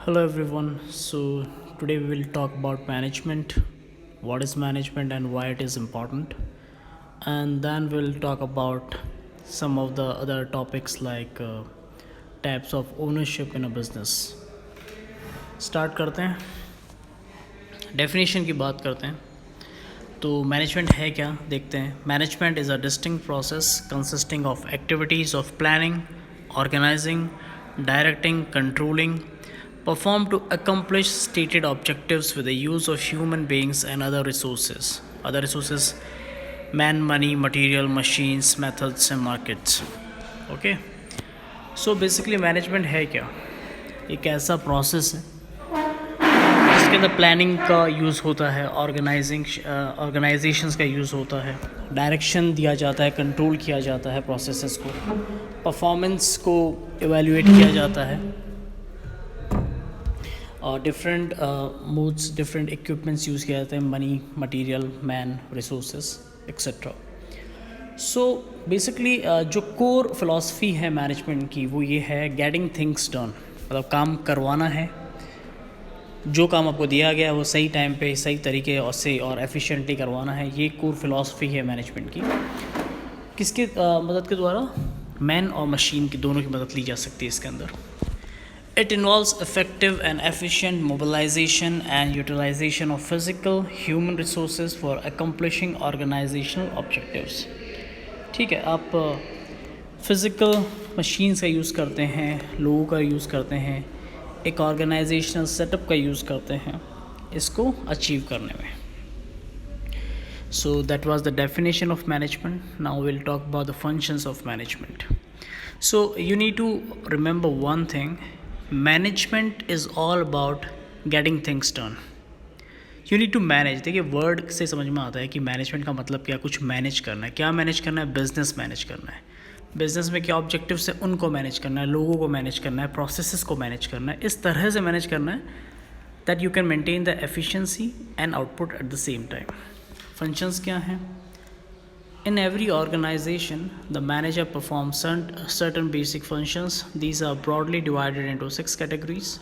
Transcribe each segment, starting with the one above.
Hello everyone. So today we will talk about management, what is management and why it is important. And then we'll talk about some of the other topics like types of ownership in a business. Start करते हैं, definition की बात करते हैं. तो management है क्या देखते हैं. Management is a distinct process consisting of activities of planning, organizing, directing, controlling, performed to accomplish stated objectives with the use of human beings and other resources. Other resources, man, money, material, machines, methods and markets. Okay. So basically management है क्या. एक ऐसा process है जिसके अंदर planning का use होता है, ऑर्गेनाइजेशंस का यूज़ होता है, डायरेक्शन दिया जाता है, कंट्रोल किया जाता है प्रोसेसेस को, परफॉर्मेंस को एवेल्यूएट किया जाता है, और different modes, different equipments use किया जाते हैं, money, material, man, resources etcetera. So basically जो कोर फिलॉसफी है मैनेजमेंट की वो ये है, गेटिंग थिंग्स डन. मतलब काम करवाना है, जो काम आपको दिया गया है वो सही टाइम पे, सही तरीके और से और एफिशिएंटली करवाना है. ये कोर फिलॉसफी है मैनेजमेंट की. किसके मदद के द्वारा? मैन और मशीन की दोनों की मदद ली जा सकती है इसके अंदर. It involves effective and efficient mobilization and utilization of physical human resources for accomplishing organizational objectives. ठीक है, आप फिज़िकल मशीन्स का यूज़ करते हैं, लोगों का यूज़ करते हैं, एक ऑर्गेनाइजेशनल सेटअप का यूज़ करते हैं इसको अचीव करने में. So that was the definition of management. Now we'll talk about the functions of management. So you need to remember one thing. Management is all about getting things done. You need to manage. देखिए word से समझ में आता है कि management का मतलब क्या, कुछ मैनेज करना है. क्या मैनेज करना है? बिजनेस मैनेज करना है. बिजनेस में क्या ऑब्जेक्टिव्स है उनको मैनेज करना है, लोगों को मैनेज करना है, प्रोसेसेस को मैनेज करना है. इस तरह से मैनेज करना है that you can maintain the efficiency and output at the same time. Functions क्या हैं? In every organization the manager performs certain basic functions. These are broadly divided into 6 categories.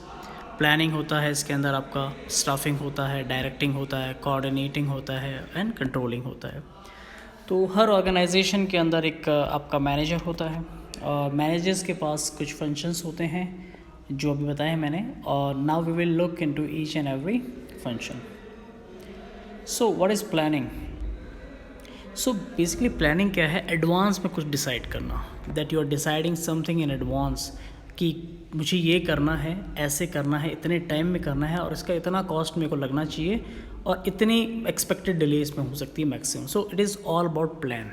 Planning होता है, इसके अंदर आपका स्टाफिंग होता है, डायरेक्टिंग होता है, कोऑर्डिनेटिंग होता है एंड कंट्रोलिंग होता है. तो हर ऑर्गेनाइजेशन के अंदर एक आपका मैनेजर होता है और मैनेजर्स के पास कुछ फंक्शंस होते हैं जो अभी बताए मैंने. और now we will look into each and every function. So what is planning? So basically planning क्या है? एडवांस में कुछ डिसाइड करना. That you are deciding something in advance कि मुझे ये करना है, ऐसे करना है, इतने टाइम में करना है और इसका इतना कॉस्ट मेरे को लगना चाहिए और इतनी एक्सपेक्टेड डिले इसमें हो सकती है maximum. So it is all about plan.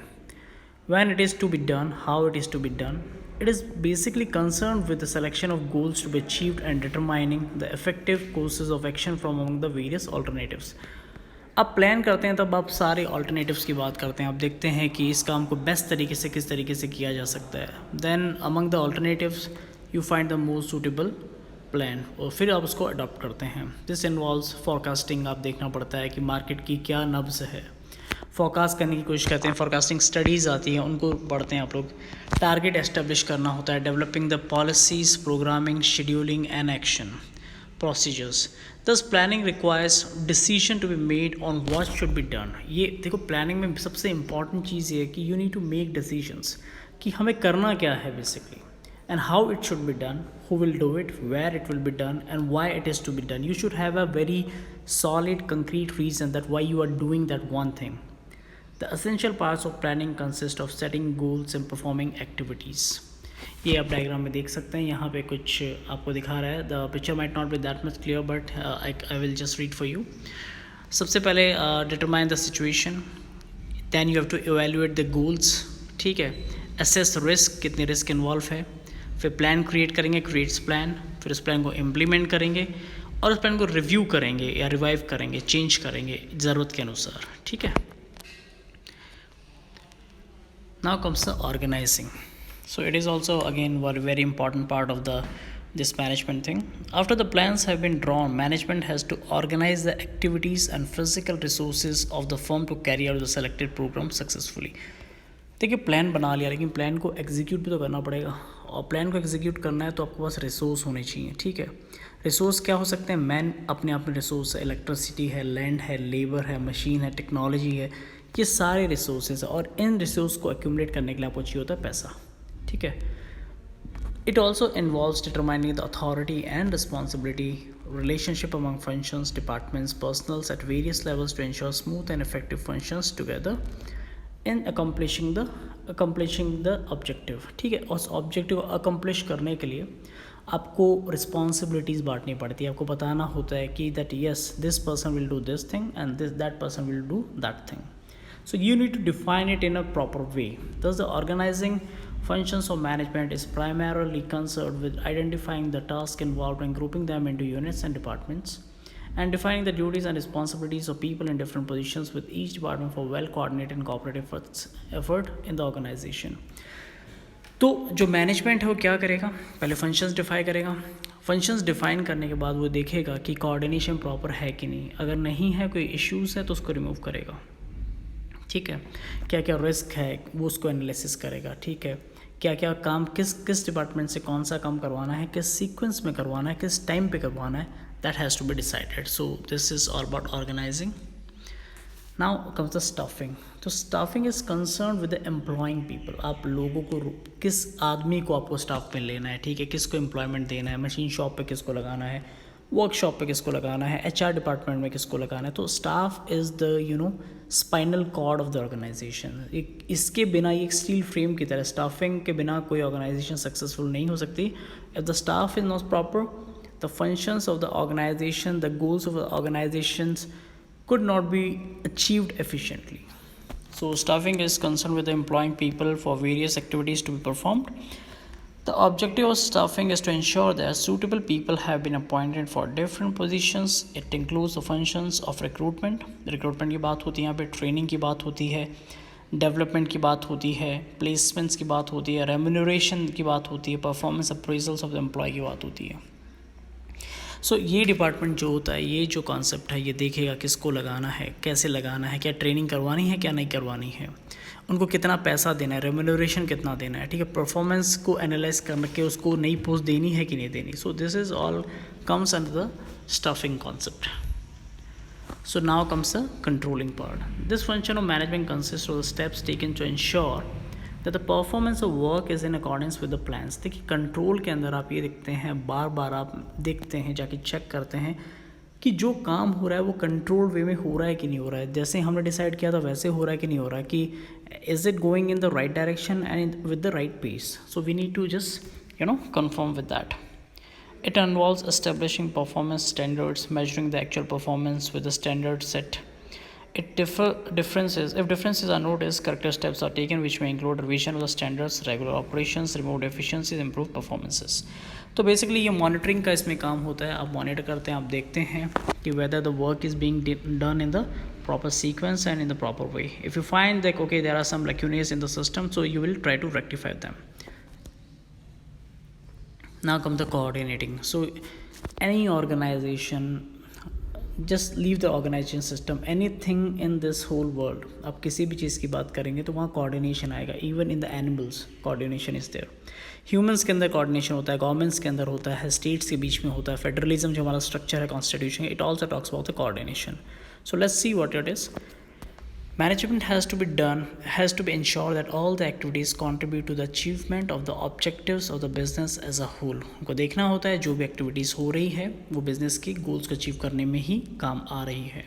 When it is to be done, how it is to be done. It is basically concern with the selection of goals to be achieved and determining the effective courses of action from among the various alternatives. आप plan करते हैं तब आप सारे alternatives की बात करते हैं. आप देखते हैं कि इस काम को बेस्ट तरीके से किस तरीके से किया जा सकता है. Then among the alternatives you find the most suitable plan और फिर आप उसको अडॉप्ट करते हैं. This involves forecasting. आप देखना पड़ता है कि मार्केट की क्या नब्ज़ है, फोरकास्ट करने की कोशिश करते हैं. फोरकास्टिंग स्टडीज़ आती हैं, उनको पढ़ते हैं आप लोग. टारगेट एस्टेब्लिश करना होता है. Developing the policies, programming, scheduling and action procedures. Thus planning requires decision to be made on what should be done. ये देखो प्लानिंग में सबसे इम्पॉर्टेंट चीज़ ये है कि you need to make decisions कि हमें करना क्या है basically, and how it should be done, who will do it, where it will be done and why it is to be done. You should have a very solid concrete reason that why you are doing that one thing. The essential parts of planning consist of setting goals and performing activities. ये आप diagram में देख सकते हैं. यहाँ पे कुछ आपको दिखा रहा है. The picture might not be that much clear but I will just read for you. सबसे पहले determine the situation, than you have to evaluate the goals. ठीक है, असेस रिस्क, कितने रिस्क इन्वॉल्व है. फिर प्लान क्रिएट करेंगे, creates plan. फिर उस प्लान को इम्प्लीमेंट करेंगे और उस प्लान को रिव्यू करेंगे या रिवाइव करेंगे, चेंज करेंगे ज़रूरत के अनुसार. ठीक है. Now comes the organizing. So it is also again a very important part of this management thing. After the plans have been drawn, management has to organize the activities and physical resources of the firm to carry out the selected program successfully. देखिए plan बना लिया लेकिन plan को execute भी तो करना पड़ेगा और प्लान को एग्जीक्यूट करना है तो आपके पास रिसोर्स होने चाहिए, ठीक है। रिसोर्स क्या हो सकते हैं? मैन अपने आप में रिसोर्स है, इलेक्ट्रिसिटी है, लैंड है, लेबर है, मशीन है, टेक्नोलॉजी है, ये सारे रिसोर्सेज है और इन रिसोर्स को एक्यूमुलेट करने के लिए आपको चाहिए होता है पैसा, ठीक है। It also involves determining the authority and responsibility relationship among functions, departments, personals at various levels to ensure smooth and effective functions together in accomplishing the objective, ठीक है। उस ऑब्जेक्टिव को अकम्प्लिश करने के लिए आपको रिस्पॉन्सिबिलिटीज़ बांटनी पड़ती है, आपको बताना होता है कि that yes this person will do this thing and this that person will do that thing. So you need to define it in a proper way. Thus the organizing functions of management is primarily concerned with identifying the tasks involved and grouping them into units and departments and defining the duties and responsibilities of people in different positions with each department for well coordinated and cooperative effort in the organization. तो जो management है वो क्या करेगा? पहले functions define करेगा. Functions define करने के बाद वो देखेगा कि कोऑर्डिनेशन प्रॉपर है कि नहीं. अगर नहीं है, कोई इश्यूज़ है तो उसको रिमूव करेगा, ठीक है. क्या क्या रिस्क है वो उसको एनालिसिस करेगा, ठीक है. क्या क्या काम किस डिपार्टमेंट से कौन सा काम करवाना है, किस सीक्वेंस में करवाना है, किस टाइम पे करवाना है, that has to be decided. So this is all about organizing. Now comes the staffing. तो staffing is concern with the employing people. आप लोगों को किस आदमी को आपको स्टाफ में लेना है, ठीक है. किसको एम्प्लॉयमेंट देना है, मशीन शॉप पे किसको लगाना है, वर्कशॉप पे किसको लगाना है, HR डिपार्टमेंट में किसको लगाना है. तो staff is the spinal cord of the organization. इसके बिना ये एक स्टील फ्रेम की तरह, स्टाफिंग के बिना कोई ऑर्गेनाइजेशन सक्सेसफुल नहीं हो सकती. If the staff is not proper, the functions of the organization, the goals of the organizations could not be achieved efficiently. So staffing is concerned with the employing people for various activities to be performed. The objective of staffing is to ensure that suitable people have been appointed for different positions. It includes the functions of recruitment. Recruitment की बात होती है, यहाँ पे training की बात होती है, डेवलपमेंट की बात होती है, प्लेसमेंट्स की बात होती है, रेम्यूनरेशन की बात होती है, performance appraisals of the employee की बात होती है. सो ये डिपार्टमेंट जो होता है, ये जो कॉन्सेप्ट है, ये देखेगा किसको लगाना है, कैसे लगाना है, क्या ट्रेनिंग करवानी है, क्या नहीं करवानी है, उनको कितना पैसा देना है, रेम्यूनरेशन कितना देना है, ठीक है. परफॉर्मेंस को एनालाइज करके उसको नई पोस्ट देनी है कि नहीं देनी. So this is all comes under the staffing concept. So now comes the controlling part. This function of management consist of the steps taken to ensure that the performance of work is in accordance with the plans. देखिए control के अंदर आप ये देखते हैं, बार बार आप देखते हैं, जाके चेक करते हैं कि जो काम हो रहा है वो कंट्रोल वे में हो रहा है कि नहीं हो रहा है, जैसे हमने डिसाइड किया था वैसे हो रहा है कि नहीं हो रहा है, कि is it going in the right direction and with the right pace. So we need to just confirm with that. It involves establishing performance standards, measuring the actual performance with the standard set. If differences are noticed, corrective steps are taken, which may include revision of the standards, regular operations, removed efficiencies, improved performances. तो basically ये monitoring का इसमें काम होता है. आप monitor करते हैं, आप देखते हैं कि whether the work is being done in the proper sequence and in the proper way. If you find that okay there are some lacunae in the system, so you will try to rectify them. Now comes the coordinating. So any organization, just leave the organization system, anything in this whole world, आप किसी भी चीज़ की बात करेंगे तो वहाँ coordination आएगा. Even in the animals coordination is there. Humans के अंदर कोऑर्डिनेशन होता है, गवर्नमेंट्स के अंदर होता है, स्टेट्स के बीच में होता है, फेडरलिज्म जो हमारा स्ट्रक्चर है constitution, it also talks about the coordination. So let's see what it is. Management has to be ensured that all the activities contribute to the achievement of the objectives of the business as a whole. उनको देखना होता है जो भी activities हो रही है वो बिजनेस की गोल्स को अचीव करने में ही काम आ रही है.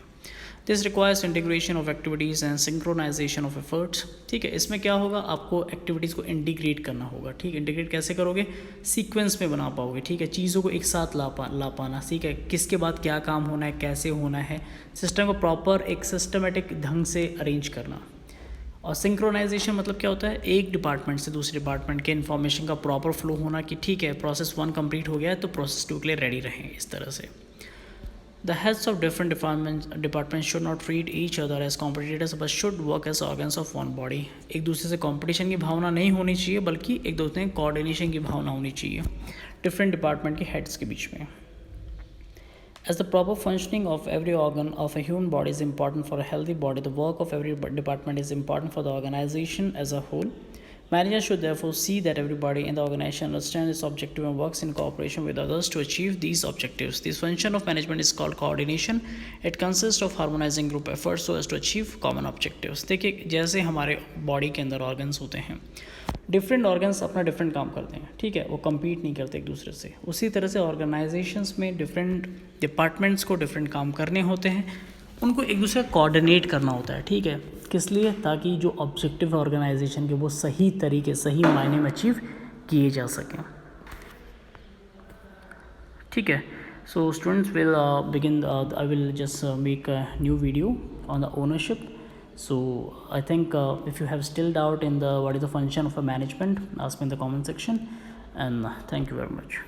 This requires integration of activities and synchronization of efforts. ठीक है, इसमें क्या होगा, आपको एक्टिविटीज़ को इंटीग्रेट करना होगा. ठीक है, इंटीग्रेट कैसे करोगे, सीक्वेंस में बना पाओगे. ठीक है, चीज़ों को एक साथ ला पाना. ठीक है, किसके बाद क्या काम होना है, कैसे होना है, सिस्टम को प्रॉपर एक सिस्टमेटिक ढंग से अरेंज करना. और सिंक्रोनाइजेशन मतलब क्या होता है, एक डिपार्टमेंट से दूसरे डिपार्टमेंट के इन्फॉर्मेशन का प्रॉपर फ्लो होना कि ठीक है प्रोसेस 1 कंप्लीट हो गया है तो प्रोसेस 2 के लिए रेडी रहें. इस तरह से The heads of different departments should not treat each other as competitors but should work as organs of one body. एक दूसरे से कंपटीशन की भावना नहीं होनी चाहिए बल्कि एक दूसरे में कोऑर्डिनेशन की भावना होनी चाहिए डिफरेंट डिपार्टमेंट के हेड्स के बीच में. As the proper functioning of every organ of a human body is important for a healthy body, the work of every department is important for the organization as a whole. Managers should therefore see that everybody in the organization understands its objective and works in cooperation with others to achieve these objectives. This function of management is called coordination. It consists of harmonizing group efforts so as to achieve common objectives. देखिए जैसे हमारे body के अंदर organs होते हैं, different organs अपना different काम करते हैं, ठीक है, वो compete नहीं करते एक दूसरे से. उसी तरह से ऑर्गेनाइजेशंस में डिफरेंट डिपार्टमेंट्स को डिफरेंट काम करने होते हैं, उनको एक दूसरे कोऑर्डिनेट करना होता है, ठीक है. किस लिए? ताकि जो ऑब्जेक्टिव है ऑर्गेनाइजेशन के वो सही तरीके सही मायने में अचीव किए जा सकें, ठीक है. So students will begin, I will just make a new video on the ownership. So I think if you have still doubt in the what is the function of a management, ask me in the comment section, and thank you very much.